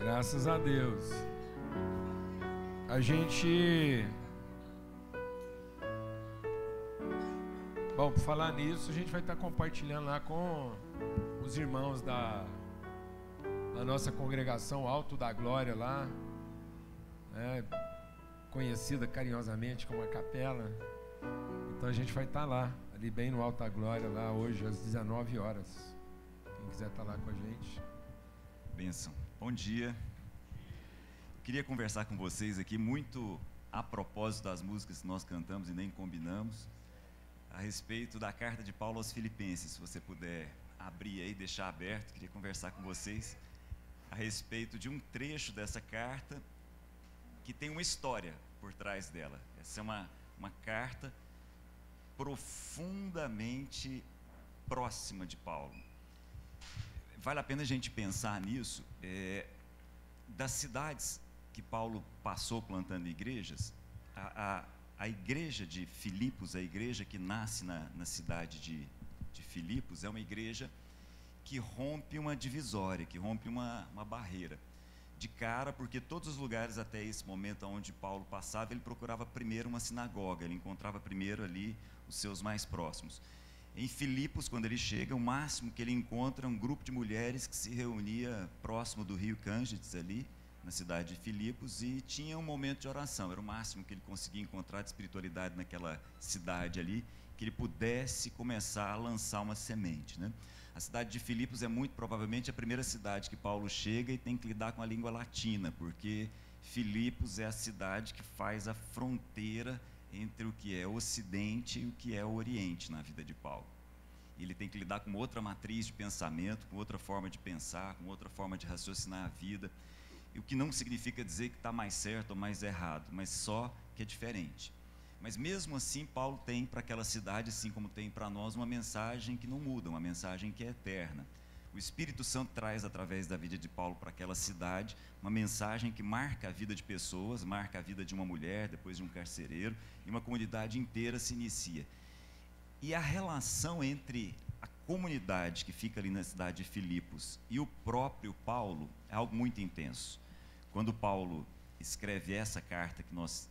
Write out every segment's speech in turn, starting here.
Graças a Deus. A gente... Bom, por falar nisso, a gente vai estar compartilhando lá com os irmãos da nossa congregação Alto da Glória lá, né, conhecida carinhosamente como a Capela. Então a gente vai estar lá, ali bem no Alto da Glória, lá hoje às 19 horas. Quem quiser estar lá com a gente. Bênção. Bom dia. Queria conversar com vocês aqui muito a propósito das músicas que nós cantamos e nem combinamos, a respeito da carta de Paulo aos Filipenses. Se você puder abrir aí, deixar aberto, queria conversar com vocês a respeito de um trecho dessa carta que tem uma história por trás dela. Essa é uma carta profundamente próxima de Paulo. Vale a pena a gente pensar nisso. Das cidades que Paulo passou plantando igrejas, a igreja de Filipos, a igreja que nasce na cidade de Filipos, é uma igreja que rompe uma divisória, que rompe uma barreira. De cara, porque todos os lugares até esse momento onde Paulo passava, ele procurava primeiro uma sinagoga, ele encontrava primeiro ali os seus mais próximos. Em Filipos, quando ele chega, o máximo que ele encontra é um grupo de mulheres que se reunia próximo do rio Cângides ali, na cidade de Filipos, e tinha um momento de oração. Era o máximo que ele conseguia encontrar de espiritualidade naquela cidade ali, que ele pudesse começar a lançar uma semente, né? A cidade de Filipos é muito provavelmente a primeira cidade que Paulo chega e tem que lidar com a língua latina, porque Filipos é a cidade que faz a fronteira entre o que é o Ocidente e o que é o Oriente na vida de Paulo. Ele tem que lidar com outra matriz de pensamento, com outra forma de pensar, com outra forma de raciocinar a vida. E o que não significa dizer que está mais certo ou mais errado, mas só que é diferente. Mas mesmo assim, Paulo tem para aquela cidade, assim como tem para nós, uma mensagem que não muda, uma mensagem que é eterna. O Espírito Santo traz através da vida de Paulo para aquela cidade uma mensagem que marca a vida de pessoas, marca a vida de uma mulher, depois de um carcereiro, e uma comunidade inteira se inicia. E a relação entre a comunidade que fica ali na cidade de Filipos e o próprio Paulo é algo muito intenso. Quando Paulo escreve essa carta que nós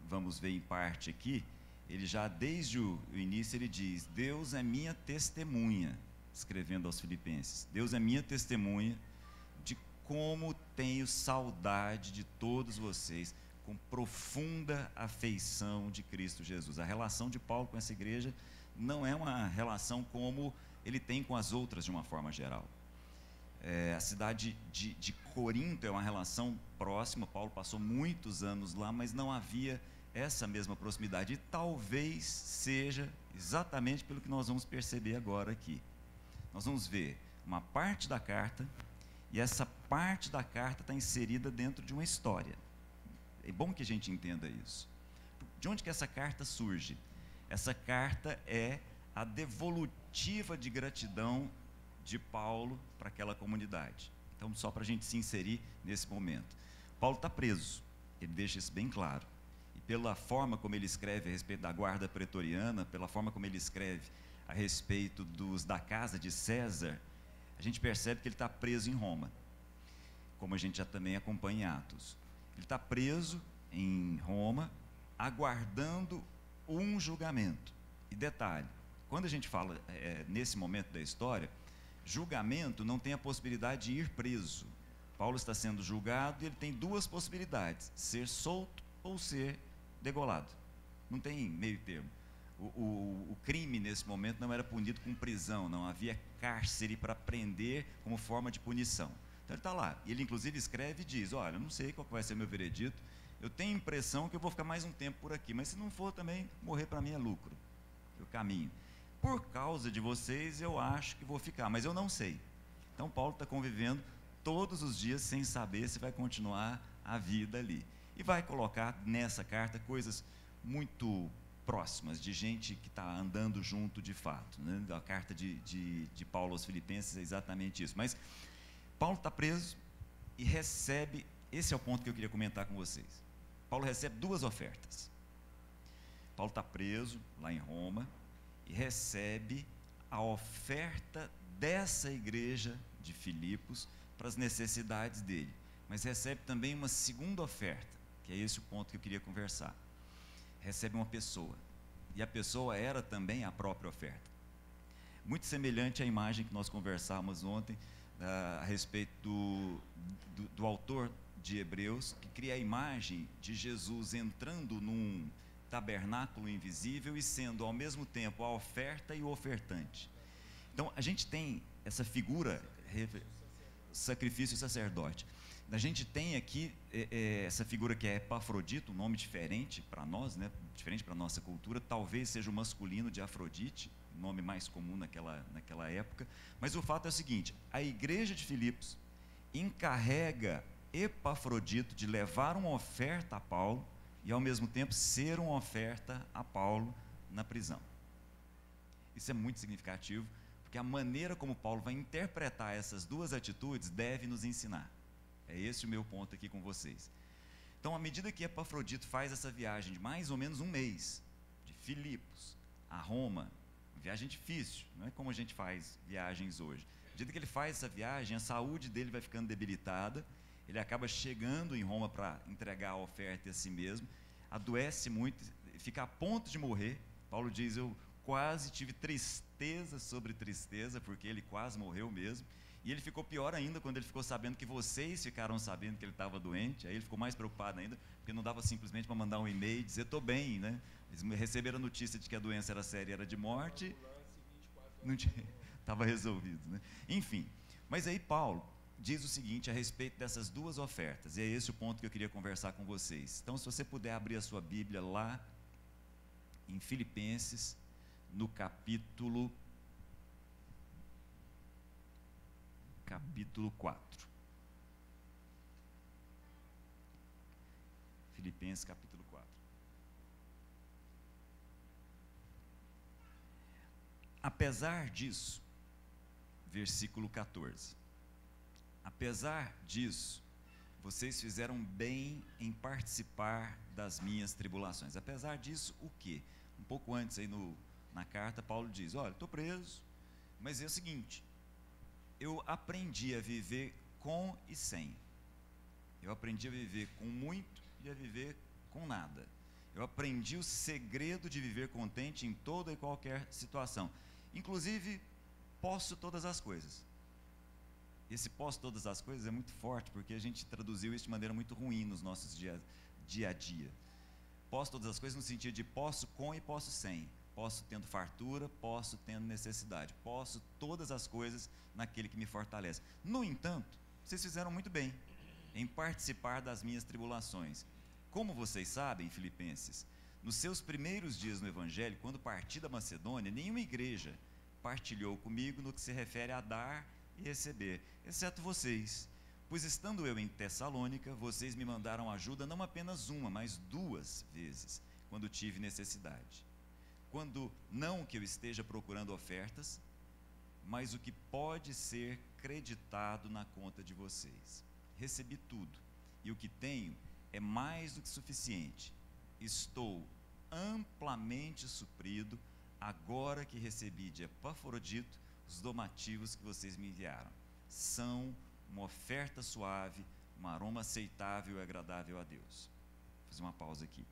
vamos ver em parte aqui, ele já desde o início ele diz: Deus é minha testemunha, escrevendo aos Filipenses, Deus é minha testemunha de como tenho saudade de todos vocês, com profunda afeição de Cristo Jesus. A relação de Paulo com essa igreja não é uma relação como ele tem com as outras de uma forma geral. A cidade de Corinto é uma relação próxima, Paulo passou muitos anos lá, mas não havia essa mesma proximidade, e talvez seja exatamente pelo que nós vamos perceber agora aqui. Nós vamos ver uma parte da carta, e essa parte da carta está inserida dentro de uma história. É bom que a gente entenda isso. De onde que essa carta surge? Essa carta é a devolutiva de gratidão de Paulo para aquela comunidade. Então, só para a gente se inserir nesse momento. Paulo está preso, ele deixa isso bem claro. E pela forma como ele escreve a respeito da guarda pretoriana, pela forma como ele escreve a respeito da casa de César, a gente percebe que ele está preso em Roma, como a gente já também acompanha em Atos. Ele está preso em Roma, aguardando um julgamento. E detalhe, quando a gente fala nesse momento da história, julgamento não tem a possibilidade de ir preso. Paulo está sendo julgado e ele tem duas possibilidades: ser solto ou ser degolado. Não tem meio termo. O crime nesse momento não era punido com prisão, não havia cárcere para prender como forma de punição. Então ele está lá, e ele inclusive escreve e diz: olha, eu não sei qual vai ser meu veredito, eu tenho a impressão que eu vou ficar mais um tempo por aqui, mas se não for também, morrer para mim é lucro, eu caminho. Por causa de vocês eu acho que vou ficar, mas eu não sei. Então Paulo está convivendo todos os dias sem saber se vai continuar a vida ali. E vai colocar nessa carta coisas muito próximas, de gente que está andando junto de fato, né? A carta de Paulo aos Filipenses é exatamente isso. Mas Paulo está preso e recebe, esse é o ponto que eu queria comentar com vocês. Paulo recebe duas ofertas. Paulo está preso lá em Roma e recebe a oferta dessa igreja de Filipos para as necessidades dele. mas recebe também uma segunda oferta, que é esse o ponto que eu queria conversar. Recebe uma pessoa, e a pessoa era também a própria oferta. Muito semelhante à imagem que nós conversávamos ontem, a respeito do autor de Hebreus, que cria a imagem de Jesus entrando num tabernáculo invisível e sendo ao mesmo tempo a oferta e o ofertante. Então a gente tem essa figura, sacrifício e sacerdote. A gente tem aqui essa figura que é Epafrodito, um nome diferente para nós, né? Diferente para a nossa cultura, talvez seja o masculino de Afrodite, o nome mais comum naquela época, mas o fato é o seguinte: a igreja de Filipos encarrega Epafrodito de levar uma oferta a Paulo e ao mesmo tempo ser uma oferta a Paulo na prisão. Isso é muito significativo, porque a maneira como Paulo vai interpretar essas duas atitudes deve nos ensinar. É esse o meu ponto aqui com vocês. Então, à medida que Epafrodito faz essa viagem de mais ou menos um mês, de Filipos a Roma, uma viagem difícil, não é como a gente faz viagens hoje. À medida que ele faz essa viagem, a saúde dele vai ficando debilitada, ele acaba chegando em Roma para entregar a oferta a si mesmo, adoece muito, fica a ponto de morrer. Paulo diz: eu quase tive tristeza sobre tristeza, porque ele quase morreu mesmo. E ele ficou pior ainda quando ele ficou sabendo que vocês ficaram sabendo que ele estava doente. Aí ele ficou mais preocupado ainda, porque não dava simplesmente para mandar um e-mail e dizer: estou bem, né? Eles receberam a notícia de que a doença era séria, era de morte, não estava resolvido, né? Enfim, mas aí Paulo diz o seguinte a respeito dessas duas ofertas, e é esse o ponto que eu queria conversar com vocês. Então, se você puder abrir a sua Bíblia lá em Filipenses, no capítulo 4. Filipenses capítulo 4. Apesar disso, versículo 14. Apesar disso, vocês fizeram bem em participar das minhas tribulações. Apesar disso, o quê? Um pouco antes aí na carta, Paulo diz: olha, estou preso, mas é o seguinte, eu aprendi a viver com e sem. Eu aprendi a viver com muito e a viver com nada. Eu aprendi o segredo de viver contente em toda e qualquer situação. Inclusive, posso todas as coisas. Esse posso todas as coisas é muito forte, porque a gente traduziu isso de maneira muito ruim nos nossos dia a dia. Posso todas as coisas no sentido de posso com e posso sem. Posso tendo fartura, posso tendo necessidade. Posso todas as coisas naquele que me fortalece. No entanto, vocês fizeram muito bem em participar das minhas tribulações. Como vocês sabem, Filipenses, nos seus primeiros dias no Evangelho, quando parti da Macedônia, nenhuma igreja partilhou comigo no que se refere a dar e receber, exceto vocês. Pois estando eu em Tessalônica, vocês me mandaram ajuda não apenas uma, mas 2 vezes, quando tive necessidade. Quando não que eu esteja procurando ofertas, mas o que pode ser creditado na conta de vocês. Recebi tudo, e o que tenho é mais do que suficiente. Estou amplamente suprido, agora que recebi de Epafrodito os donativos que vocês me enviaram. São uma oferta suave, um aroma aceitável e agradável a Deus. Vou fazer uma pausa aqui.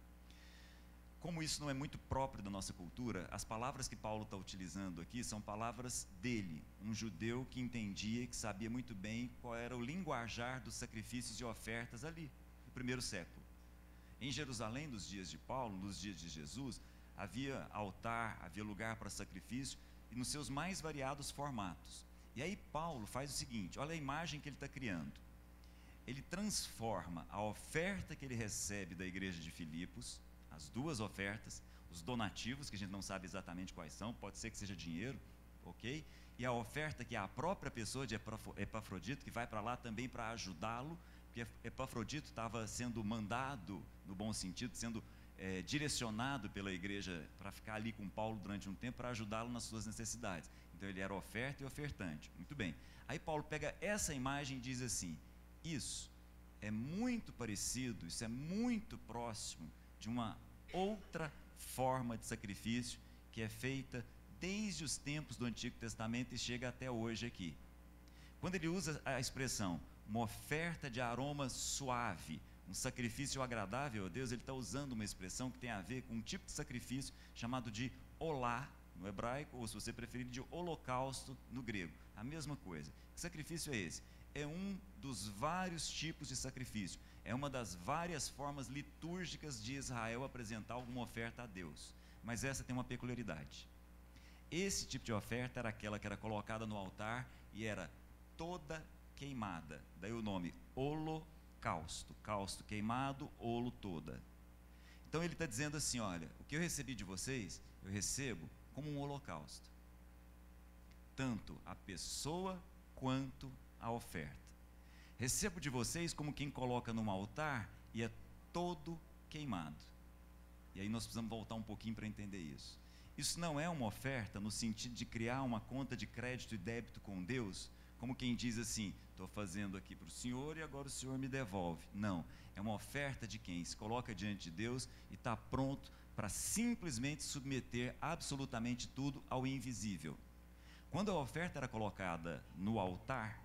Como isso não é muito próprio da nossa cultura, as palavras que Paulo está utilizando aqui são palavras dele, um judeu que entendia e que sabia muito bem qual era o linguajar dos sacrifícios e ofertas ali, no primeiro século. Em Jerusalém, nos dias de Paulo, nos dias de Jesus, havia altar, havia lugar para sacrifício, e nos seus mais variados formatos. E aí Paulo faz o seguinte, olha a imagem que ele está criando. Ele transforma a oferta que ele recebe da igreja de Filipos, as 2 ofertas, os donativos, que a gente não sabe exatamente quais são, pode ser que seja dinheiro, ok? E a oferta que é a própria pessoa de Epafrodito, que vai para lá também para ajudá-lo, porque Epafrodito estava sendo mandado, no bom sentido, sendo direcionado pela igreja para ficar ali com Paulo durante um tempo, para ajudá-lo nas suas necessidades. Então ele era oferta e ofertante. Muito bem. Aí Paulo pega essa imagem e diz assim: isso é muito parecido, isso é muito próximo de uma outra forma de sacrifício que é feita desde os tempos do Antigo Testamento e chega até hoje aqui. Quando ele usa a expressão uma oferta de aroma suave, um sacrifício agradável a Deus. Ele está usando uma expressão que tem a ver com um tipo de sacrifício chamado de olá no hebraico, ou se você preferir, de holocausto no grego, a mesma coisa. Que sacrifício é esse? É um dos vários tipos de sacrifício, é uma das várias formas litúrgicas de Israel apresentar alguma oferta a Deus, mas essa tem uma peculiaridade. Esse tipo de oferta era aquela que era colocada no altar e era toda queimada, daí o nome holocausto, causto queimado, olo toda. Então ele está dizendo assim, olha, o que eu recebi de vocês, eu recebo como um holocausto, tanto a pessoa quanto a oferta. Recebo de vocês como quem coloca num altar e é todo queimado. E aí nós precisamos voltar um pouquinho para entender isso. Isso não é uma oferta no sentido de criar uma conta de crédito e débito com Deus, como quem diz assim, estou fazendo aqui para o Senhor e agora o Senhor me devolve. Não, é uma oferta de quem se coloca diante de Deus e está pronto para simplesmente submeter absolutamente tudo ao invisível. Quando a oferta era colocada no altar,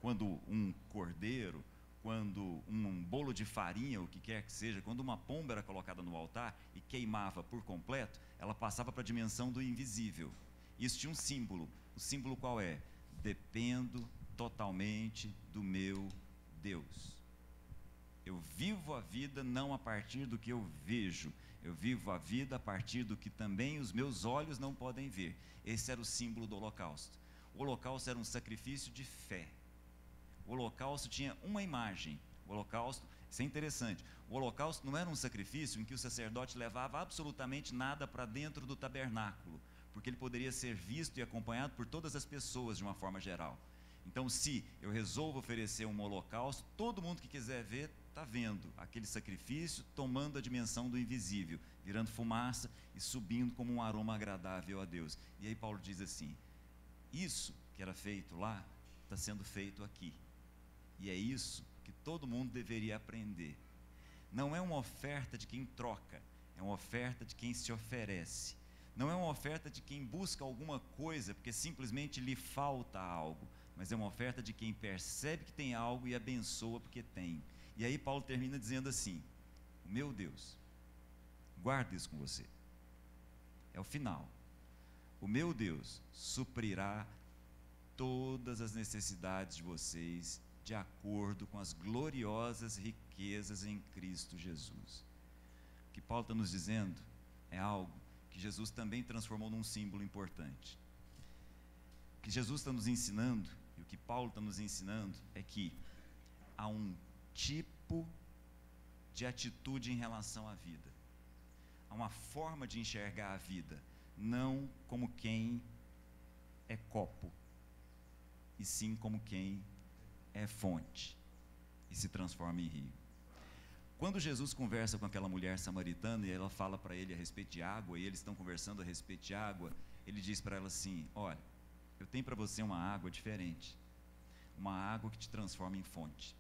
quando um cordeiro, quando um bolo de farinha, o que quer que seja, quando uma pomba era colocada no altar e queimava por completo, ela passava para a dimensão do invisível. Isso tinha um símbolo. O símbolo qual é? Dependo totalmente do meu Deus. Eu vivo a vida não a partir do que eu vejo, eu vivo a vida a partir do que também os meus olhos não podem ver. Esse era o símbolo do holocausto. O holocausto era um sacrifício de fé. O holocausto tinha uma imagem. O holocausto, isso é interessante, o holocausto não era um sacrifício em que o sacerdote levava absolutamente nada para dentro do tabernáculo, porque ele poderia ser visto e acompanhado por todas as pessoas de uma forma geral. Então, se eu resolvo oferecer um holocausto, todo mundo que quiser ver está vendo aquele sacrifício tomando a dimensão do invisível, virando fumaça e subindo como um aroma agradável a Deus. E aí Paulo diz assim, isso que era feito lá, está sendo feito aqui. E é isso que todo mundo deveria aprender. Não é uma oferta de quem troca, é uma oferta de quem se oferece. Não é uma oferta de quem busca alguma coisa porque simplesmente lhe falta algo, mas é uma oferta de quem percebe que tem algo e abençoa porque tem. E aí Paulo termina dizendo assim, o meu Deus, guarda isso com você, é o final, o meu Deus suprirá todas as necessidades de vocês de acordo com as gloriosas riquezas em Cristo Jesus. O que Paulo está nos dizendo é algo que Jesus também transformou num símbolo importante. O que Jesus está nos ensinando, e o que Paulo está nos ensinando, é que há um tipo de atitude em relação à vida. Há uma forma de enxergar a vida, não como quem é copo, e sim como quem é fonte e se transforma em rio. Quando Jesus conversa com aquela mulher samaritana e ela fala para ele a respeito de água, e eles estão conversando a respeito de água, ele diz para ela assim, olha, eu tenho para você uma água diferente, uma água que te transforma em fonte.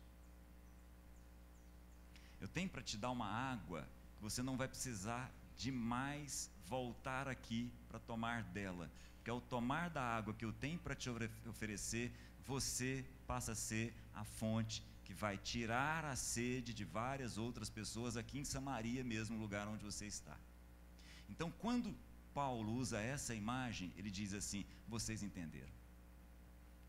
Eu tenho para te dar uma água que você não vai precisar de mais voltar aqui para tomar dela, porque ao tomar da água que eu tenho para te oferecer, você passa a ser a fonte que vai tirar a sede de várias outras pessoas aqui em Samaria mesmo, lugar onde você está. Então, quando Paulo usa essa imagem, ele diz assim, vocês entenderam.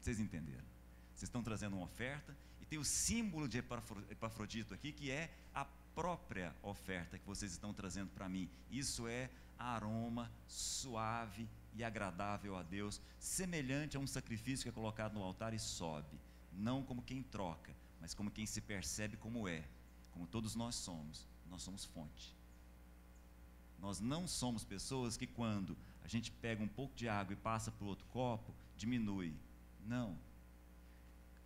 Vocês entenderam. Vocês estão trazendo uma oferta, e tem o símbolo de Epafrodito aqui, que é a própria oferta que vocês estão trazendo para mim. Isso é aroma suave e agradável a Deus, semelhante a um sacrifício que é colocado no altar e sobe, não como quem troca, mas como quem se percebe como é, como todos nós somos fonte. Nós não somos pessoas que quando a gente pega um pouco de água e passa para o outro copo, diminui. Não.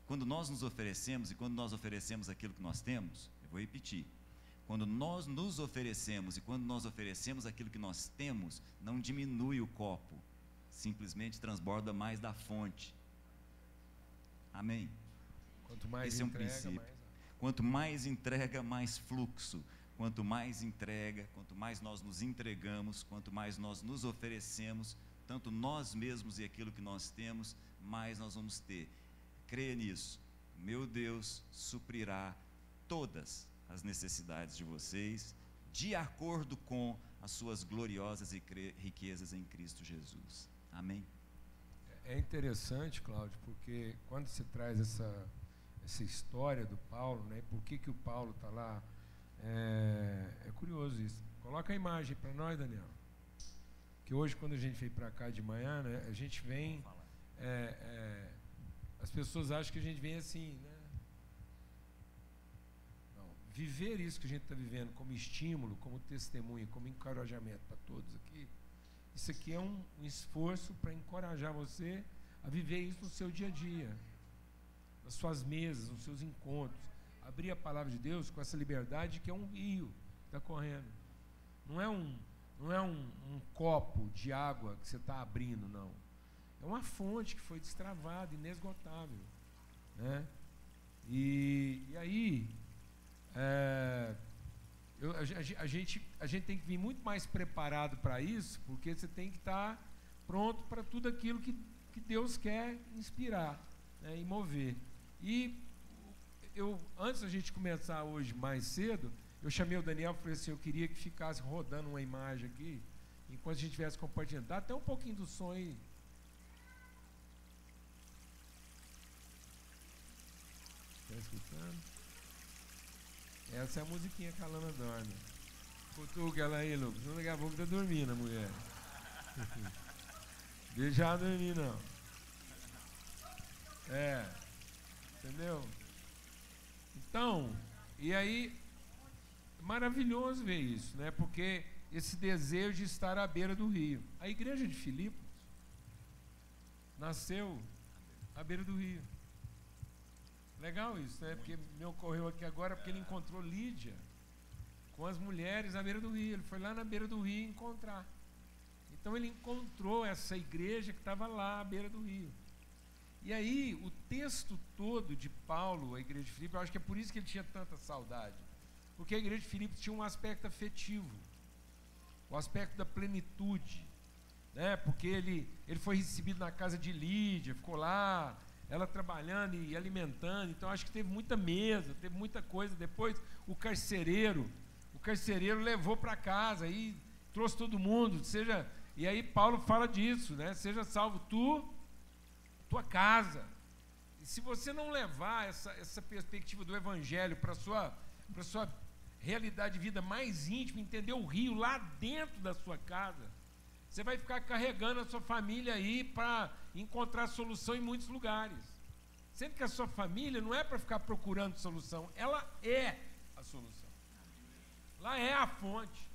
Quando nós nos oferecemos, e quando nós oferecemos aquilo que nós temos, eu vou repetir, quando nós nos oferecemos e quando nós oferecemos aquilo que nós temos, não diminui o copo, simplesmente transborda mais da fonte. Amém? Quanto mais esse é um entrega, princípio. mais... Quanto mais entrega, mais fluxo. Quanto mais entrega, quanto mais nós nos entregamos, quanto mais nós nos oferecemos, tanto nós mesmos e aquilo que nós temos, mais nós vamos ter. Creia nisso. meu Deus suprirá todas as necessidades de vocês, de acordo com as suas gloriosas riquezas em Cristo Jesus. Amém? É interessante, Cláudio, porque quando se traz essa história do Paulo, né, por que o Paulo está lá, é curioso isso. Coloca a imagem para nós, Daniel. Que hoje, quando a gente veio para cá de manhã, né, a gente vem... as pessoas acham que a gente vem assim, né? Não, viver isso que a gente está vivendo como estímulo, como testemunho, como encorajamento para todos aqui, isso aqui é um esforço para encorajar você a viver isso no seu dia a dia, nas suas mesas, nos seus encontros, abrir a palavra de Deus com essa liberdade que é um rio que está correndo. Não é um copo de água que você está abrindo, não. É uma fonte que foi destravada, inesgotável, né? E aí a gente tem que vir muito mais preparado para isso, porque você tem que estar pronto para tudo aquilo que Deus quer inspirar, né, e mover. E antes da gente começar hoje mais cedo, eu chamei o Daniel e falei assim, eu queria que ficasse rodando uma imagem aqui, enquanto a gente estivesse compartilhando. Dá até um pouquinho do som aí. Está escutando? Essa é a musiquinha que a Lana dorme. Cutuca ela aí, Lucas. Não, daqui a pouco está dormindo a mulher. Deixa ela dormir, não. Entendeu? Então, e aí, maravilhoso ver isso, né? Porque esse desejo de estar à beira do rio. A igreja de Filipos nasceu à beira do rio. Legal isso, né? Porque me ocorreu aqui agora, porque ele encontrou Lídia com as mulheres à beira do rio. Ele foi lá na beira do rio encontrar. Então ele encontrou essa igreja que estava lá à beira do rio. E aí, o texto todo de Paulo, a igreja de Filipos, eu acho que é por isso que ele tinha tanta saudade. Porque a igreja de Filipos tinha um aspecto afetivo, o aspecto da plenitude, né? Porque ele foi recebido na casa de Lídia, ficou lá, ela trabalhando e alimentando. Então acho que teve muita mesa, teve muita coisa. Depois o carcereiro levou para casa e trouxe todo mundo. E aí Paulo fala disso, né? Seja salvo tua casa. E se você não levar essa perspectiva do evangelho para sua realidade de vida mais íntima, entender o rio lá dentro da sua casa, você vai ficar carregando a sua família aí para encontrar solução em muitos lugares. Sendo que a sua família não é para ficar procurando solução, ela é a solução. Lá é a fonte.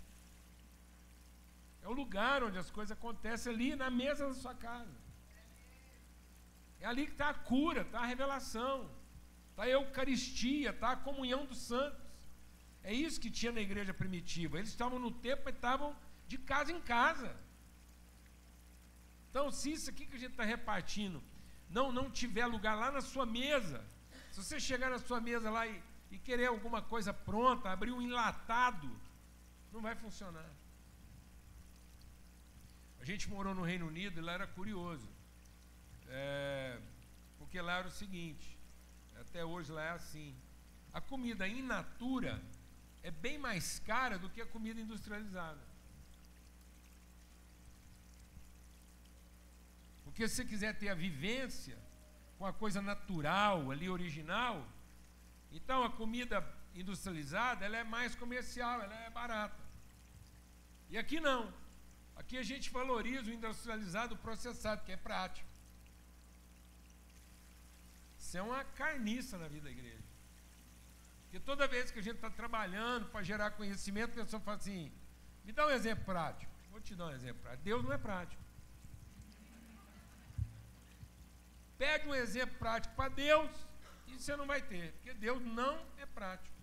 É o lugar onde as coisas acontecem, ali na mesa da sua casa. É ali que está a cura, está a revelação, está a Eucaristia, está a comunhão dos santos. É isso que tinha na igreja primitiva. Eles estavam no templo, mas estavam de casa em casa. Então, se isso aqui que a gente está repartindo não tiver lugar lá na sua mesa, se você chegar na sua mesa lá e querer alguma coisa pronta, abrir um enlatado, não vai funcionar. A gente morou no Reino Unido e lá era curioso. Porque lá era o seguinte, até hoje lá é assim, a comida in natura é bem mais cara do que a comida industrializada. Porque se você quiser ter a vivência com a coisa natural, ali original, então a comida industrializada ela é mais comercial, ela é barata. E aqui não. Aqui a gente valoriza o industrializado, o processado, que é prático. Isso é uma carniça na vida da igreja. Porque toda vez que a gente está trabalhando para gerar conhecimento, a pessoa fala assim, me dá um exemplo prático. Vou te dar um exemplo prático. Deus não é prático. Pede um exemplo prático para Deus e você não vai ter, porque Deus não é prático.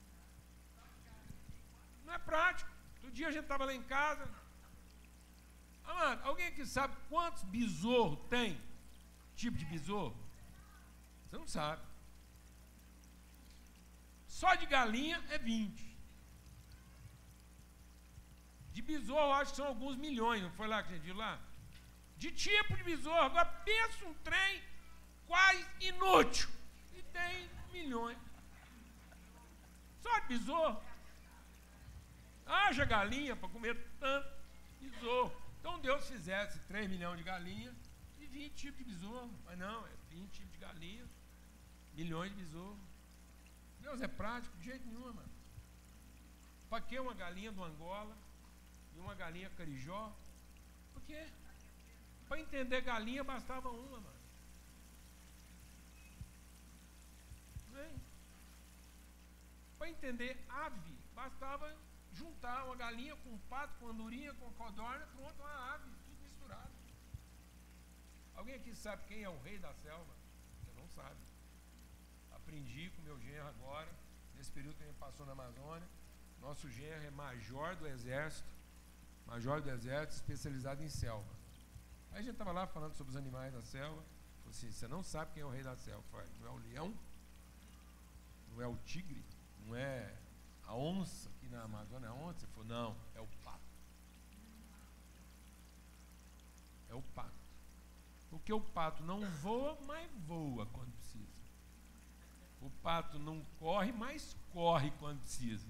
Não é prático. Outro dia a gente estava lá em casa. Amado, alguém aqui sabe quantos besouros tem? Tipo de besouro? Você não sabe. Só de galinha é 20. De besouro, eu acho que são alguns milhões, não foi lá que a gente viu lá? De tipo de besouro. Agora pensa um trem quase inútil. E tem milhões. Só de besouro. Haja galinha para comer tanto besouro. Então Deus fizesse 3 milhões de galinhas e 20 tipos de besouro. Mas não, é 20 tipos de galinha, milhões de besouro. Deus é prático de jeito nenhum, mano. Para que uma galinha do Angola e uma galinha carijó? Por quê? Para entender galinha bastava uma, mano. Para entender ave, bastava juntar uma galinha com um pato, com andorinha, com codorna, pronto, uma ave, tudo misturado. Alguém aqui sabe quem é o rei da selva? Você não sabe. Aprendi com meu genro agora, nesse período que a gente passou na Amazônia. Nosso genro é major do exército, especializado em selva. Aí a gente estava lá falando sobre os animais da selva. Falei assim, você não sabe quem é o rei da selva? Falei, não é o leão? Não é o tigre? Não é a onça aqui na Amazônia? É a onça? Ele falou, não, é o pato. É o pato. Porque o pato não voa, mas voa quando precisa. O pato não corre, mas corre quando precisa.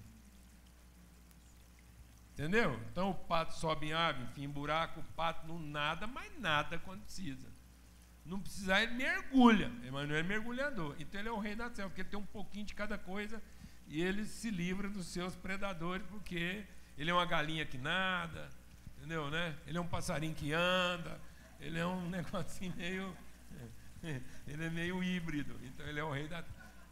Entendeu? Então o pato sobe em árvore, enfim, em buraco, o pato não nada, mas nada quando precisa. Não precisar, ele mergulha. Mas não é mergulhador. Então ele é o rei da selva, porque ele tem um pouquinho de cada coisa e ele se livra dos seus predadores, porque ele é uma galinha que nada, entendeu, né? Ele é um passarinho que anda, ele é um negocinho meio... ele é meio híbrido. Então ele é o rei da...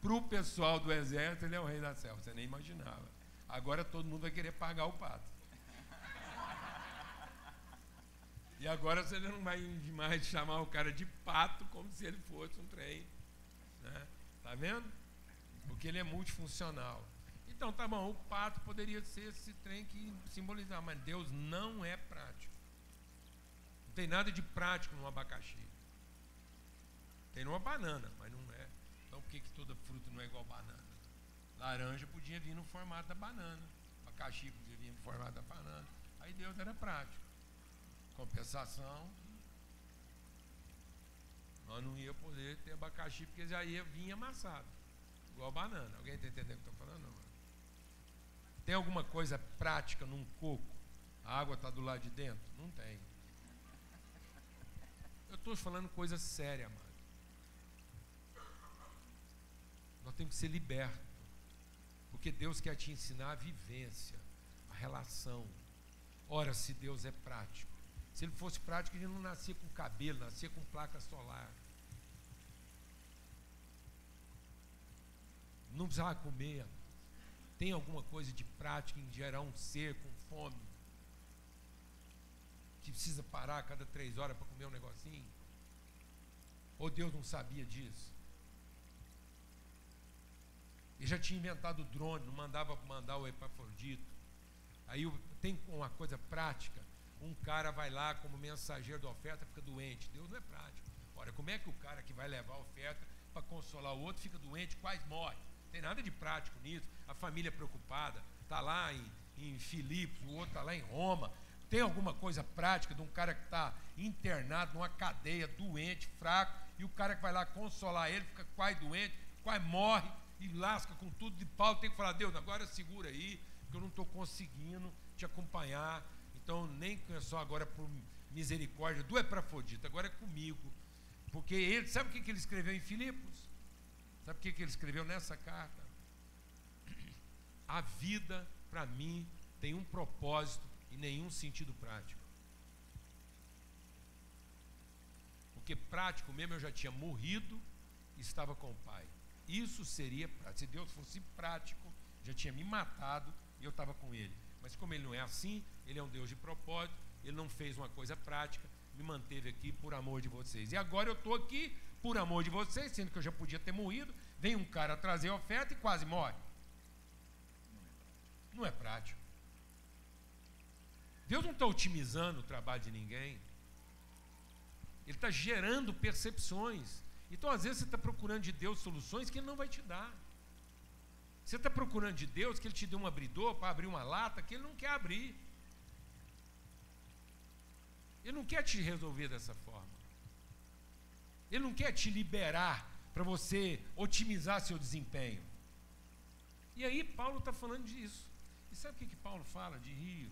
Para o pessoal do exército, ele é o rei da selva. Você nem imaginava. Agora todo mundo vai querer pagar o pato. E agora você não vai mais chamar o cara de pato como se ele fosse um trem. Né? Tá vendo? Porque ele é multifuncional. Então, tá bom, o pato poderia ser esse trem que simbolizava, mas Deus não é prático. Não tem nada de prático no abacaxi. Tem numa banana, mas não é. Então, por que toda fruta não é igual banana? Laranja podia vir no formato da banana. Abacaxi podia vir no formato da banana. Aí Deus era prático. Compensação, nós não ia poder ter abacaxi porque já ia vir amassado, igual banana. Alguém está entendendo o que eu estou falando? Não. Tem alguma coisa prática num coco? A água está do lado de dentro? Não tem. Eu estou falando coisa séria, amado. Nós temos que ser libertos, porque Deus quer te ensinar a vivência, a relação. Ora, se Deus é prático, se ele fosse prático, ele não nascia com cabelo, nascia com placa solar. Não precisava comer. Tem alguma coisa de prática em gerar um ser com fome, que precisa parar a cada 3 horas para comer um negocinho? Ou Deus não sabia disso? Ele já tinha inventado o drone, não mandava mandar o Epafrodito. Aí tem uma coisa prática. Um cara vai lá como mensageiro da oferta, fica doente. Deus não é prático. Olha, como é que o cara que vai levar a oferta para consolar o outro fica doente, quase morre? Não tem nada de prático nisso. A família preocupada, está lá em Filipos, o outro está lá em Roma. Tem alguma coisa prática de um cara que está internado numa cadeia, doente, fraco, e o cara que vai lá consolar ele, fica quase doente, quase morre e lasca com tudo de pau. Tem que falar, Deus, agora segura aí, que eu não estou conseguindo te acompanhar. Então, nem só agora por misericórdia do Epafrodito, agora é comigo. Porque ele, sabe o que ele escreveu em Filipos? Sabe o que ele escreveu nessa carta? A vida, para mim, tem um propósito e nenhum sentido prático. Porque prático mesmo, eu já tinha morrido e estava com o Pai. Isso seria prático. Se Deus fosse prático, já tinha me matado e eu estava com Ele. Mas como Ele não é assim, Ele é um Deus de propósito, Ele não fez uma coisa prática, me manteve aqui por amor de vocês. E agora eu estou aqui por amor de vocês, sendo que eu já podia ter morrido. Vem um cara trazer a oferta e quase morre. Não é prático. Deus não está otimizando o trabalho de ninguém. Ele está gerando percepções. Então, às vezes, você está procurando de Deus soluções que Ele não vai te dar. Você está procurando de Deus que Ele te dê um abridor para abrir uma lata que Ele não quer abrir. Ele não quer te resolver dessa forma. Ele não quer te liberar para você otimizar seu desempenho. E aí Paulo está falando disso. E sabe o que Paulo fala de rio?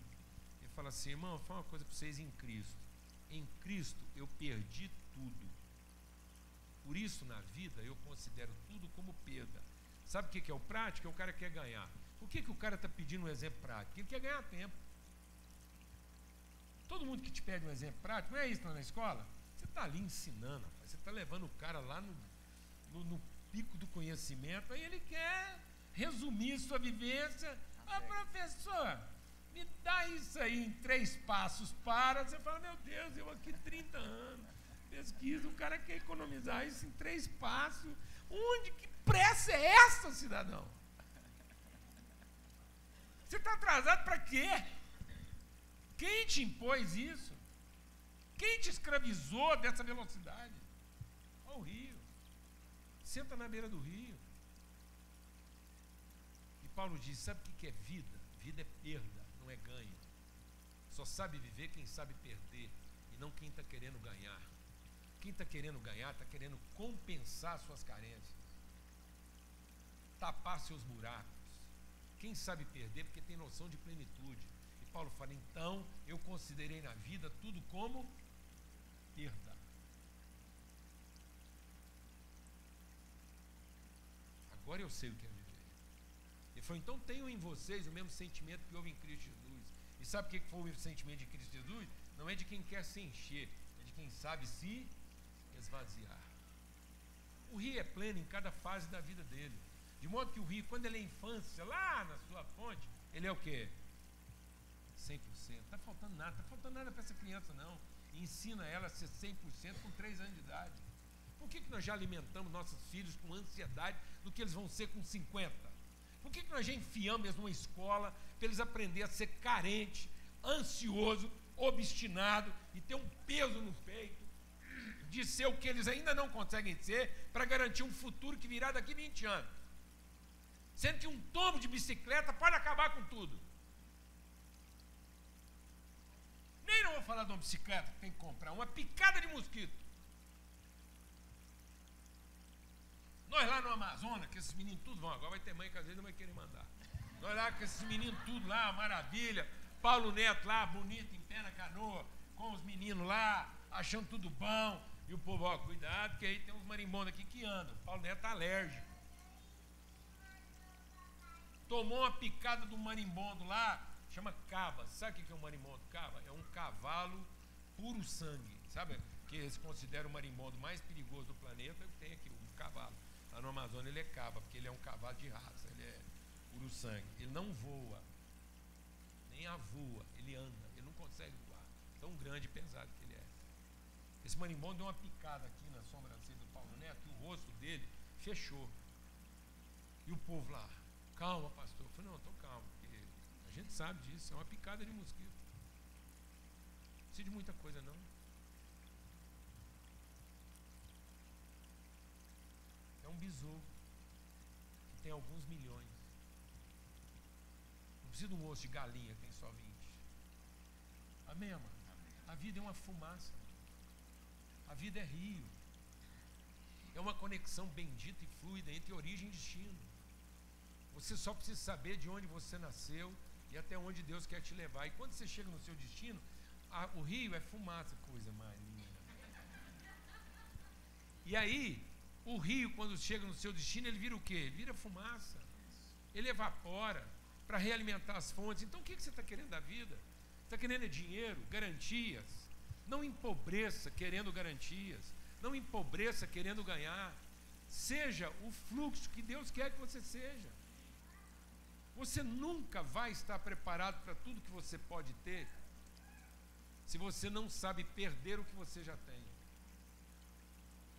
Ele fala assim: irmão, eu falo uma coisa para vocês em Cristo. Em Cristo eu perdi tudo. Por isso, na vida, eu considero tudo como perda. Sabe o que é o prático? É o cara que quer ganhar. Por que o cara está pedindo um exemplo prático? Ele quer ganhar tempo. Todo mundo que te pede um exemplo prático, não é isso lá na escola? Você está ali ensinando, rapaz. Você está levando o cara lá no pico do conhecimento, aí ele quer resumir sua vivência. Professor, me dá isso aí em 3 passos para. Você fala: meu Deus, eu aqui 30 anos, pesquisa, o cara quer economizar isso em 3 passos. Onde que pressa é essa, cidadão? Você está atrasado para quê? Quem te impôs isso? Quem te escravizou dessa velocidade? Olha o rio. Senta na beira do rio. E Paulo diz: sabe o que é vida? Vida é perda, não é ganho. Só sabe viver quem sabe perder, e não quem está querendo ganhar. Quem está querendo ganhar está querendo compensar suas carências, tapar seus buracos. Quem sabe perder porque tem noção de plenitude. E Paulo fala: então eu considerei na vida tudo como perda. Agora eu sei o que é viver. Ele falou: então tenham em vocês o mesmo sentimento que houve em Cristo Jesus. E sabe o que foi o sentimento de Cristo Jesus? Não é de quem quer se encher, é de quem sabe se esvaziar. O rio é pleno em cada fase da vida dele. De modo que o rio, quando ele é infância, lá na sua fonte, ele é o quê? 100%. Não está faltando nada para essa criança não. E ensina ela a ser 100% com 3 anos de idade. Por que nós já alimentamos nossos filhos com ansiedade do que eles vão ser com 50? Por que nós já enfiamos eles numa escola para eles aprenderem a ser carente, ansioso, obstinado e ter um peso no peito de ser o que eles ainda não conseguem ser para garantir um futuro que virá daqui 20 anos? Sendo que um tombo de bicicleta pode acabar com tudo. Nem não vou falar de uma bicicleta que tem que comprar, uma picada de mosquito. Nós lá no Amazonas, que esses meninos tudo vão, agora vai ter mãe que às vezes não vai querer mandar. Nós lá com esses meninos tudo lá, maravilha. Paulo Neto lá, bonito, em pé na canoa, com os meninos lá, achando tudo bom. E o povo: ó, cuidado, que aí tem uns marimbondos aqui que andam. Paulo Neto tá alérgico. Tomou uma picada do marimbondo lá, chama caba. Sabe o que é um marimbondo? Caba é um cavalo puro sangue. Sabe que eles consideram o marimbondo mais perigoso do planeta? Tem aqui um cavalo. Lá no Amazonas ele é caba, porque ele é um cavalo de raça, ele é puro sangue. Ele não voa, nem avoa, ele anda, ele não consegue voar. Tão grande e pesado que ele é. Esse marimbondo deu uma picada aqui na sobrancelha do Paulo Neto, e o rosto dele fechou. E o povo lá: calma, pastor. Eu falei: não, estou calmo, porque a gente sabe disso, é uma picada de mosquito. Não precisa de muita coisa não. É um besouro que tem alguns milhões. Não precisa de um osso de galinha que tem só 20. Amém, amado? A vida é uma fumaça. A vida é rio. É uma conexão bendita e fluida entre origem e destino. Você só precisa saber de onde você nasceu e até onde Deus quer te levar. E quando você chega no seu destino, o rio é fumaça, coisa mais linda. E aí, o rio, quando chega no seu destino, ele vira o quê? Ele vira fumaça. Ele evapora para realimentar as fontes. Então, o que você está querendo da vida? Está querendo dinheiro, garantias. Não empobreça querendo garantias. Não empobreça querendo ganhar. Seja o fluxo que Deus quer que você seja. Você nunca vai estar preparado para tudo que você pode ter se você não sabe perder o que você já tem.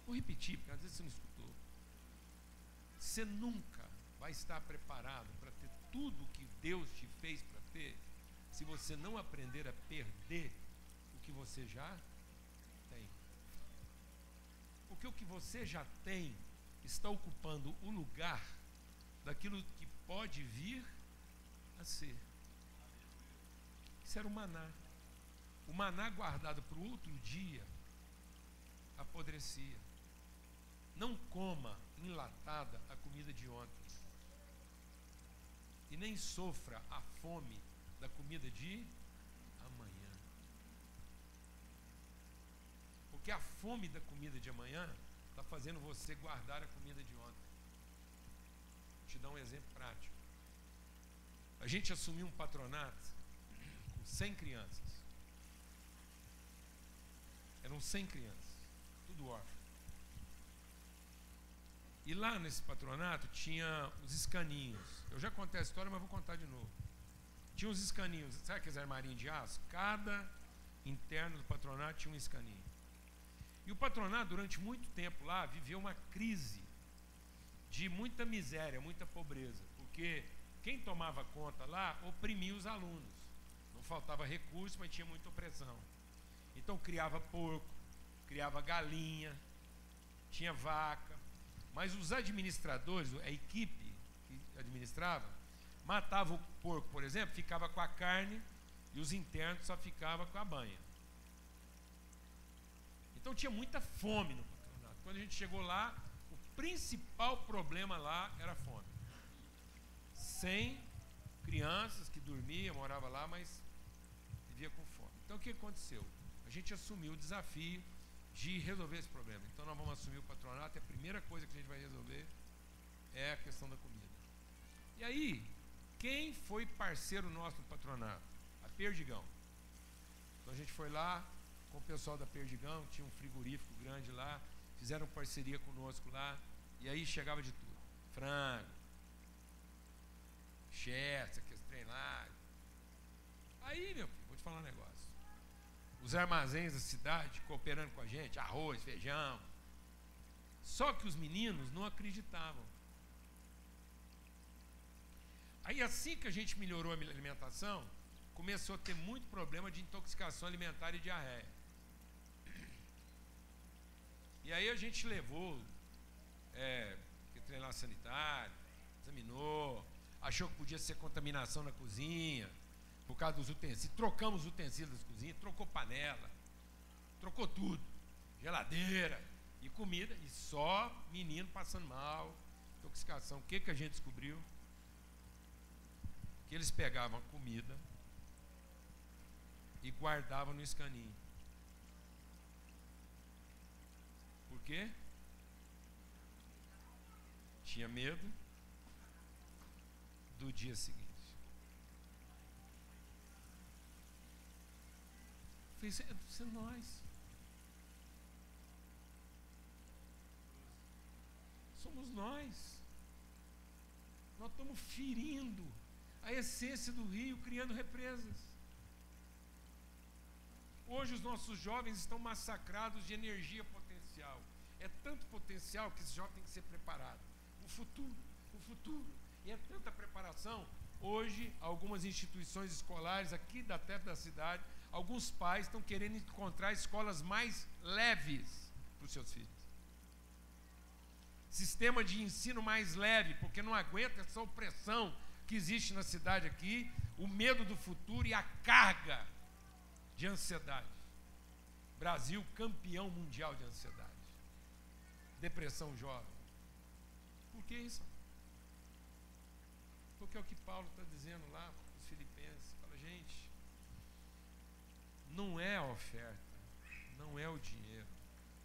Vou repetir, porque às vezes você não escutou. Você nunca vai estar preparado para ter tudo que Deus te fez para ter se você não aprender a perder o que você já tem. Porque o que você já tem está ocupando o lugar daquilo que pode vir a ser. Isso era o maná. O maná guardado para o outro dia apodrecia. Não coma enlatada a comida de ontem. E nem sofra a fome da comida de amanhã. Porque a fome da comida de amanhã está fazendo você guardar a comida de ontem. Vou te dar um exemplo prático. A gente assumiu um patronato com 100 crianças. Eram 100 crianças, tudo órfão. E lá nesse patronato tinha os escaninhos. Eu já contei a história, mas vou contar de novo. Tinha uns escaninhos, sabe aqueles armarinhos de aço? Cada interno do patronato tinha um escaninho. E o patronato, durante muito tempo lá, viveu uma crise de muita miséria, muita pobreza. Porque quem tomava conta lá oprimia os alunos. Não faltava recurso, mas tinha muita opressão. Então criava porco, criava galinha, tinha vaca. Mas os administradores, a equipe que administrava, matava o porco, por exemplo, ficava com a carne e os internos só ficavam com a banha. Então tinha muita fome no patronato. Quando a gente chegou lá, o principal problema lá era a fome. 100 crianças que dormiam, moravam lá, mas viviam com fome. Então o que aconteceu? A gente assumiu o desafio de resolver esse problema. Então nós vamos assumir o patronato e a primeira coisa que a gente vai resolver é a questão da comida. E aí, quem foi parceiro nosso no patronato? A Perdigão. Então a gente foi lá com o pessoal da Perdigão, tinha um frigorífico grande lá, fizeram parceria conosco lá, e aí chegava de tudo. Frango, chester, aqueles trem lá. Aí, meu filho, vou te falar um negócio. Os armazéns da cidade cooperando com a gente, arroz, feijão. Só que os meninos não acreditavam. Aí assim que a gente melhorou a alimentação, começou a ter muito problema de intoxicação alimentar e diarreia. E aí a gente levou treinar sanitário, examinou, achou que podia ser contaminação na cozinha, por causa dos utensílios. Trocamos os utensílios das cozinhas, trocou panela, trocou tudo, geladeira e comida, e só menino passando mal, intoxicação. O que a gente descobriu? Que eles pegavam a comida e guardavam no escaninho. Por quê? Tinha medo do dia seguinte. Isso é nós. Somos nós. Nós estamos ferindo a essência do rio, criando represas. Hoje os nossos jovens estão massacrados de energia potencial. É tanto potencial que esse jovem tem que ser preparado. O futuro. E é tanta preparação. Hoje, algumas instituições escolares aqui até da cidade, alguns pais estão querendo encontrar escolas mais leves para os seus filhos. Sistema de ensino mais leve, porque não aguenta essa opressão que existe na cidade aqui, o medo do futuro e a carga de ansiedade. Brasil campeão mundial de ansiedade. Depressão jovem. Por que isso? Porque é o que Paulo está dizendo lá para os filipenses. Fala, gente, não é a oferta, não é o dinheiro,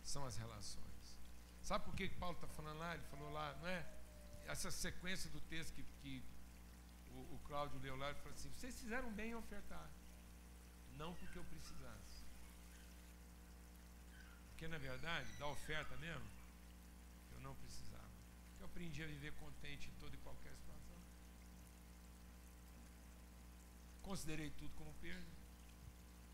são as relações. Sabe por que Paulo está falando lá? Ele falou lá, não é? Essa sequência do texto que o Cláudio leu lá, ele falou assim: vocês fizeram bem em ofertar, não porque eu precisasse. Porque na verdade, da oferta mesmo, eu não precisava. Eu aprendi a viver contente em toda e qualquer situação. Considerei tudo como perda.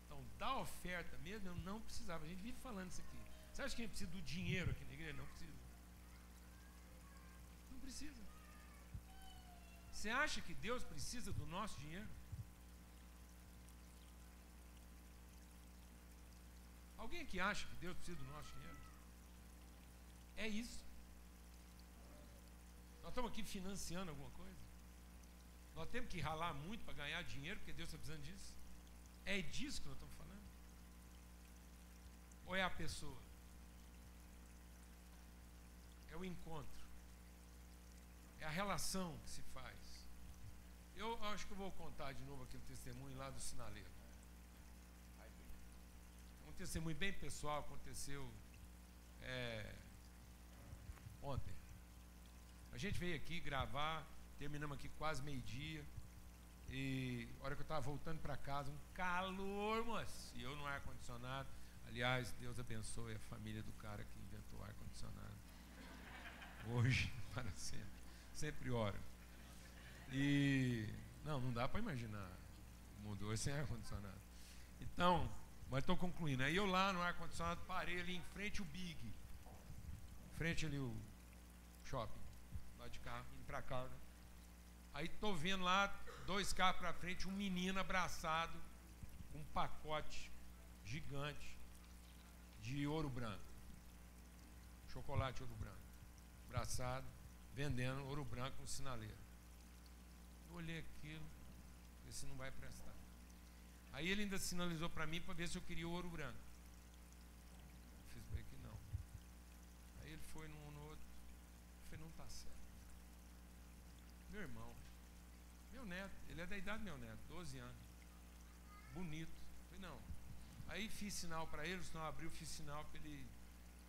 Então, da oferta mesmo, eu não precisava. A gente vive falando isso aqui. Você acha que a gente precisa do dinheiro aqui na igreja? Não precisa. Não precisa. Você acha que Deus precisa do nosso dinheiro? Alguém aqui acha que Deus precisa do nosso dinheiro? É isso. Nós estamos aqui financiando alguma coisa? Nós temos que ralar muito para ganhar dinheiro, porque Deus está precisando disso? É disso que nós estamos falando? Ou é a pessoa? é o encontro, é a relação que se faz. Eu acho que eu vou contar de novo aquele testemunho lá do sinaleiro. Um testemunho bem pessoal, aconteceu ontem. A gente veio aqui gravar, terminamos aqui quase meio-dia. E a hora que eu estava voltando para casa, um calor, moço, e eu no ar-condicionado. Aliás, Deus abençoe a família do cara que inventou o ar-condicionado. Hoje, para sempre. Sempre oro. E não dá para imaginar o mundo hoje sem ar-condicionado. Então, mas estou concluindo. Aí eu lá no ar-condicionado parei ali em frente ao Big. Em frente ali o shopping. Lá de carro, indo para casa. Aí estou vendo lá, 2 carros para frente, um menino abraçado com um pacote gigante de ouro branco. Chocolate ouro branco. Abraçado, vendendo ouro branco no sinaleiro. Eu olhei aquilo, esse não vai prestar. Aí ele ainda sinalizou para mim para ver se eu queria ouro branco. Eu fiz para ele que não. Aí ele foi num no outro. Eu falei, não está certo. Meu irmão, meu neto, ele é da idade do meu neto, 12 anos. Bonito. Eu falei, não. Aí fiz sinal para ele, o sinal abriu, fiz sinal para ele.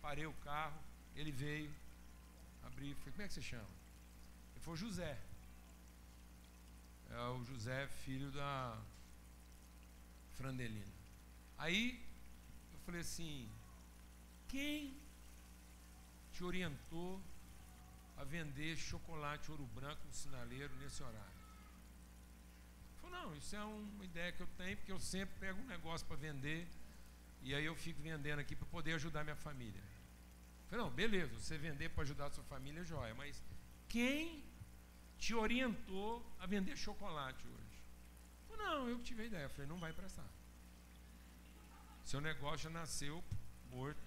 Parei o carro, ele veio, abri, falei, como é que você chama? Ele falou, José. É o José, filho da Frandelina. Aí eu falei assim, quem te orientou a vender chocolate ouro branco no sinaleiro nesse horário? Ele falou, não, isso é uma ideia que eu tenho, porque eu sempre pego um negócio para vender, e aí eu fico vendendo aqui para poder ajudar minha família. Eu falei, não, beleza, você vender para ajudar a sua família é joia, mas quem te orientou a vender chocolate hoje? Eu falei, não, eu tive a ideia. Eu falei, não vai prestar. Seu negócio já nasceu morto.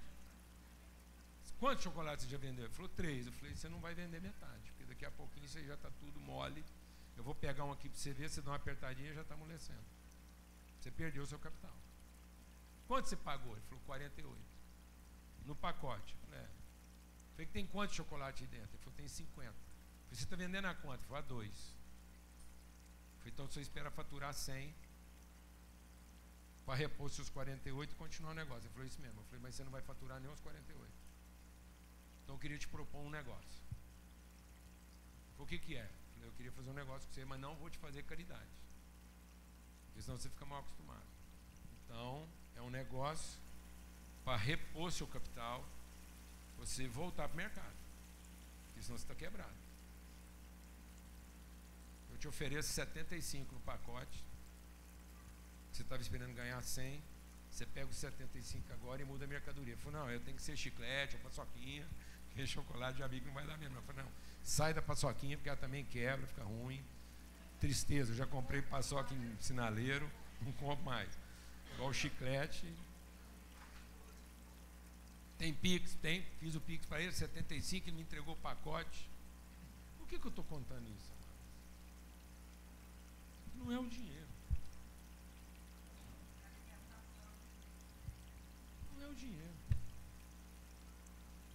Quantos chocolates você já vendeu? Ele falou, 3. Eu falei, você não vai vender metade, porque daqui a pouquinho isso aí já está tudo mole. Eu vou pegar um aqui para você ver, você dá uma apertadinha e já está amolecendo. Você perdeu o seu capital. Quanto você pagou? Ele falou, 48. No pacote. Eu falei, falei, que tem quanto chocolate aí dentro? Ele falou, tem 50. Eu falei, você está vendendo a quanto? Ele falou, a 2. Eu falei, então você espera faturar 100 para repor seus 48 e continuar o negócio. Ele falou, isso mesmo. Eu falei, mas você não vai faturar nem os 48. Então eu queria te propor um negócio. O que que é? Eu falei, eu queria fazer um negócio com você, mas não vou te fazer caridade, porque senão você fica mal acostumado. Então é um negócio para repor seu capital, você voltar para o mercado, porque senão você está quebrado. Eu te ofereço 75 no pacote, você estava esperando ganhar 100, você pega os 75 agora e muda a mercadoria. Eu falei, não, eu tenho que ser chiclete ou paçoquinha, porque chocolate já vi que não vai dar mesmo. Eu falei, não, sai da paçoquinha porque ela também quebra, fica ruim. Tristeza, eu já comprei paçoca em sinaleiro, não compro mais. Igual o chiclete. Tem Pix? Tem, fiz o Pix para ele, 75, ele me entregou o pacote. Por que eu estou contando isso? Não é o dinheiro. Não é o dinheiro.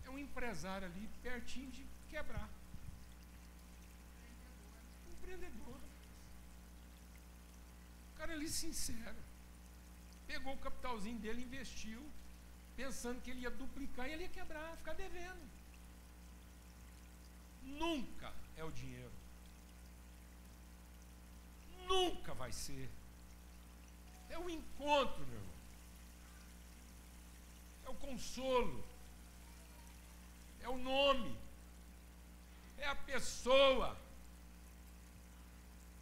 É um empresário ali pertinho de quebrar. Um empreendedor. O cara ali sincero. Pegou o capitalzinho dele, investiu, pensando que ele ia duplicar e ele ia quebrar, ficar devendo. Nunca é o dinheiro. Nunca vai ser. É o encontro, meu irmão. É o consolo. É o nome. É a pessoa.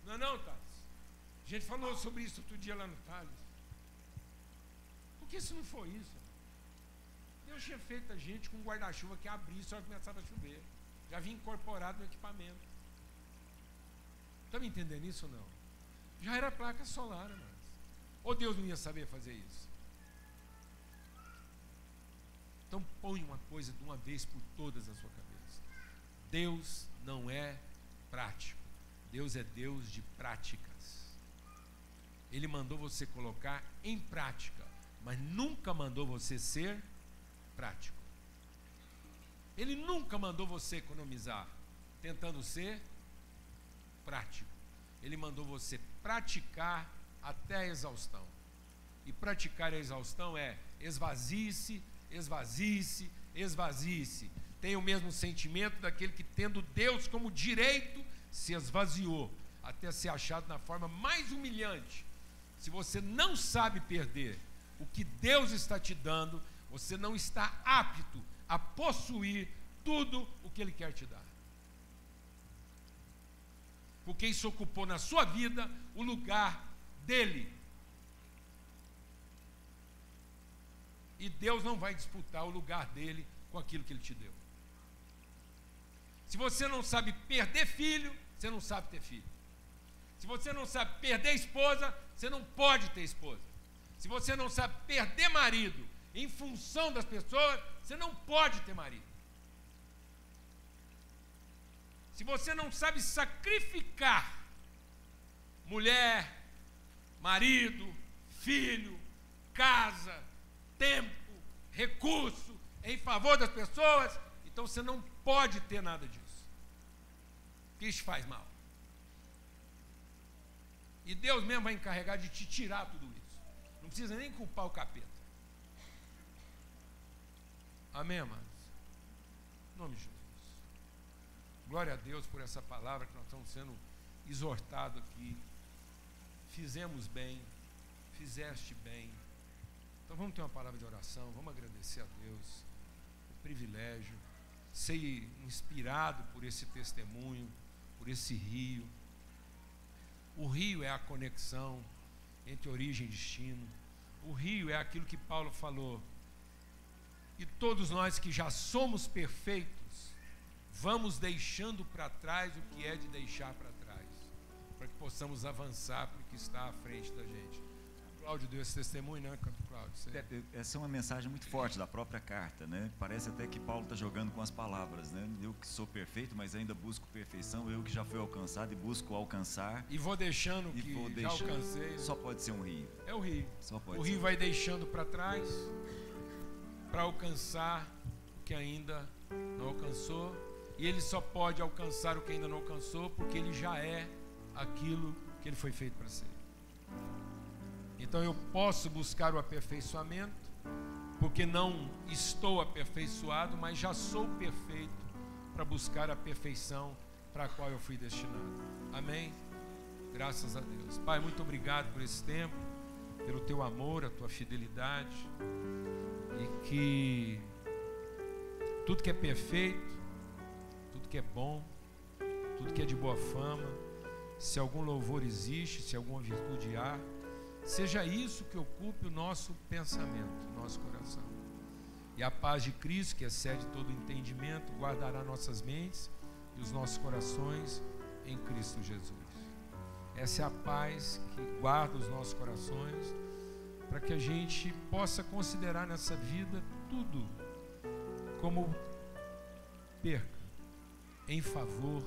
Não é não, Thales? A gente falou sobre isso outro dia lá no Thales. Por que se não foi isso? Deus tinha feito a gente com um guarda-chuva que abria só começava a chover. Já vinha incorporado no equipamento. Está me entendendo isso ou não? Já era placa solar, mas. Ou Deus não ia saber fazer isso? Então põe uma coisa de uma vez por todas na sua cabeça. Deus não é prático. Deus é Deus de práticas. Ele mandou você colocar em prática, mas nunca mandou você ser prático. Ele nunca mandou você economizar, tentando ser prático. Ele mandou você praticar até a exaustão. E praticar a exaustão é esvazie-se, esvazie-se, esvazie-se. Tem o mesmo sentimento daquele que, tendo Deus como direito, se esvaziou, até ser achado na forma mais humilhante. Se você não sabe perder o que Deus está te dando, você não está apto a possuir tudo o que Ele quer te dar. Porque isso ocupou na sua vida o lugar dEle. E Deus não vai disputar o lugar dEle com aquilo que Ele te deu. Se você não sabe perder filho, você não sabe ter filho. Se você não sabe perder esposa, você não pode ter esposa. Se você não sabe perder marido em função das pessoas, você não pode ter marido. Se você não sabe sacrificar mulher, marido, filho, casa, tempo, recurso em favor das pessoas, então você não pode ter nada disso. Porque isso faz mal. E Deus mesmo vai encarregar de te tirar tudo isso. Não precisa nem culpar o capeta. Amém, amados? Em nome de Jesus. Glória a Deus por essa palavra que nós estamos sendo exortados aqui. Fizemos bem, fizeste bem. Então vamos ter uma palavra de oração, vamos agradecer a Deus. O privilégio, ser inspirado por esse testemunho, por esse rio. O rio é a conexão entre origem e destino. O rio é aquilo que Paulo falou. E todos nós que já somos perfeitos, vamos deixando para trás o que é de deixar para trás, para que possamos avançar para o que está à frente da gente. Cláudio deu esse testemunho, né, Cláudio? Essa é uma mensagem muito forte da própria carta, né? Parece até que Paulo está jogando com as palavras, né? Eu que sou perfeito, mas ainda busco perfeição. Eu que já fui alcançado e busco alcançar. E vou deixando o que já alcancei. Só pode ser um rio. É o rio. Só pode o rio vai deixando para trás para alcançar o que ainda não alcançou. E ele só pode alcançar o que ainda não alcançou porque ele já é aquilo que ele foi feito para ser. Então eu posso buscar o aperfeiçoamento, porque não estou aperfeiçoado, mas já sou perfeito para buscar a perfeição para a qual eu fui destinado. Amém? Graças a Deus. Pai, muito obrigado por esse tempo, pelo teu amor, a tua fidelidade, e que tudo que é perfeito, tudo que é bom, tudo que é de boa fama, se algum louvor existe, se alguma virtude há, seja isso que ocupe o nosso pensamento, o nosso coração. E a paz de Cristo, que excede todo entendimento, guardará nossas mentes e os nossos corações em Cristo Jesus. Essa é a paz que guarda os nossos corações, para que a gente possa considerar nessa vida tudo como perca em favor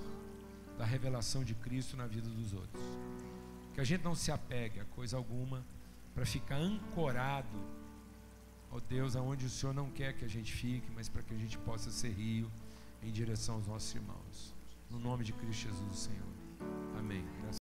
da revelação de Cristo na vida dos outros. Que a gente não se apegue a coisa alguma para ficar ancorado, ó Deus, aonde o Senhor não quer que a gente fique, mas para que a gente possa ser rio em direção aos nossos irmãos. No nome de Cristo Jesus, Senhor. Amém.